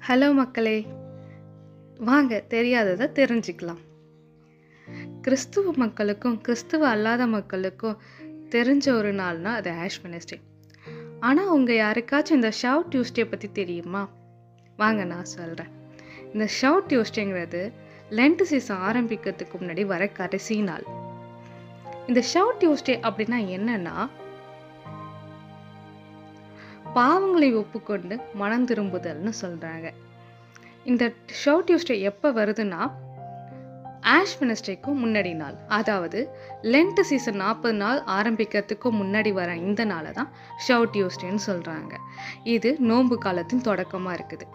Hello மக்களே, வாங்க தெரியாததை தெரிஞ்சுக்கலாம். கிறிஸ்துவ மக்களுக்கும் கிறிஸ்துவ அல்லாத மக்களுக்கும் தெரிஞ்ச ஒரு நாள்னா அது ஆஷ் வெட்னஸ்டே. ஆனால் உங்கள் யாருக்காச்சும் இந்த ஷவ் டியூஸ்டே பற்றி தெரியுமா? வாங்க நான் சொல்கிறேன். இந்த ஷவ் டியூஸ்டேங்கிறது லென்ட் சீசன் ஆரம்பிக்கிறதுக்கு முன்னாடி வர கடைசி நாள். இந்த ஷவ் டியூஸ்டே அப்படின்னா என்னன்னா, பாவங்களை ஒப்புக்கொண்டு மனம் திரும்புதல்னு சொல்கிறாங்க. இந்த ஷவ் டியூஸ்டே எப்போ வருதுன்னா, ஆஷ் வெட்னஸ்டேக்கும் முன்னாடி நாள், அதாவது லென்ட் சீசன் 40 நாள் ஆரம்பிக்கிறதுக்கும் முன்னாடி வர இந்த நாளை தான் ஷவ் டியூஸ்டேன்னு சொல்கிறாங்க. இது நோன்பு காலத்தின் தொடக்கமாக இருக்குது.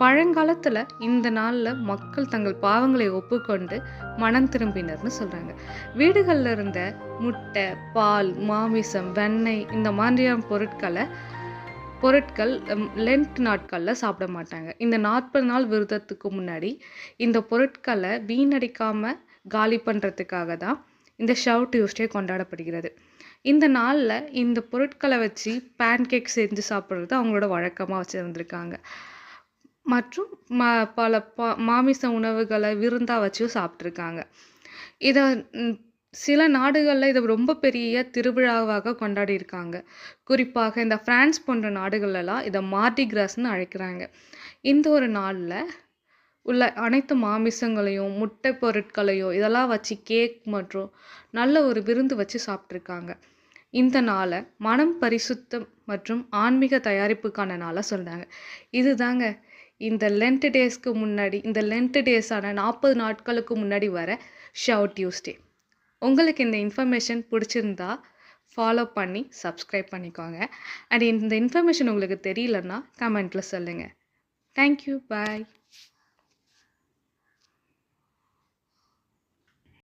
பழங்காலத்தில் இந்த நாளில் மக்கள் தங்கள் பாவங்களை ஒப்புக்கொண்டு மனம் திரும்பினர்னு சொல்கிறாங்க. வீடுகளில் இருந்த முட்டை, பால், மாமிசம், வெண்ணெய் இந்த மாதிரியான பொருட்கள் லென்ட் நாட்களில் சாப்பிட மாட்டாங்க. இந்த 40 நாள் விரதத்துக்கு முன்னாடி இந்த பொருட்களை வீணடிக்காமல் காலி பண்ணுறதுக்காக தான் இந்த ஷவ் டியூஸ்டே கொண்டாடப்படுகிறது. இந்த நாளில் இந்த பொருட்களை வச்சு பேன்கேக் செஞ்சு சாப்பிட்றது அவங்களோட வழக்கமாக வச்சுருந்துருக்காங்க. மற்றும் பல மாமிச உணவுகளை விருந்தாக வச்சும் சாப்பிட்ருக்காங்க. இதை சில நாடுகளில் இதை ரொம்ப பெரிய திருவிழாவாக கொண்டாடி இருக்காங்க. குறிப்பாக இந்த பிரான்ஸ் போன்ற நாடுகளெல்லாம் இதை மார்டி கிராஸ்ன்னு அழைக்கிறாங்க. இந்த ஒரு நாளில் உள்ள அனைத்து மாமிசங்களையும் முட்டை பொருட்களையும் இதெல்லாம் வச்சு கேக் மற்றும் நல்ல ஒரு விருந்து வச்சு சாப்பிட்ருக்காங்க. இந்த நாளை மனம் பரிசுத்தம் மற்றும் ஆன்மீக தயாரிப்புக்கான நாளாக சொல்கிறாங்க. இதுதாங்க இந்த லென்ட் டேஸ்க்கு முன்னாடி, இந்த லென்ட் டேஸான 40 நாட்களுக்கு முன்னாடி வர ஷவ் டியூஸ்டே. உங்களுக்கு இந்த இன்ஃபர்மேஷன் பிடிச்சிருந்தா ஃபாலோ பண்ணி சப்ஸ்கிரைப் பண்ணிக்கோங்க. அண்ட் இந்த இன்ஃபர்மேஷன் உங்களுக்கு தெரியலன்னா கமெண்ட்டில் சொல்லுங்கள். தேங்க்யூ, பாய்.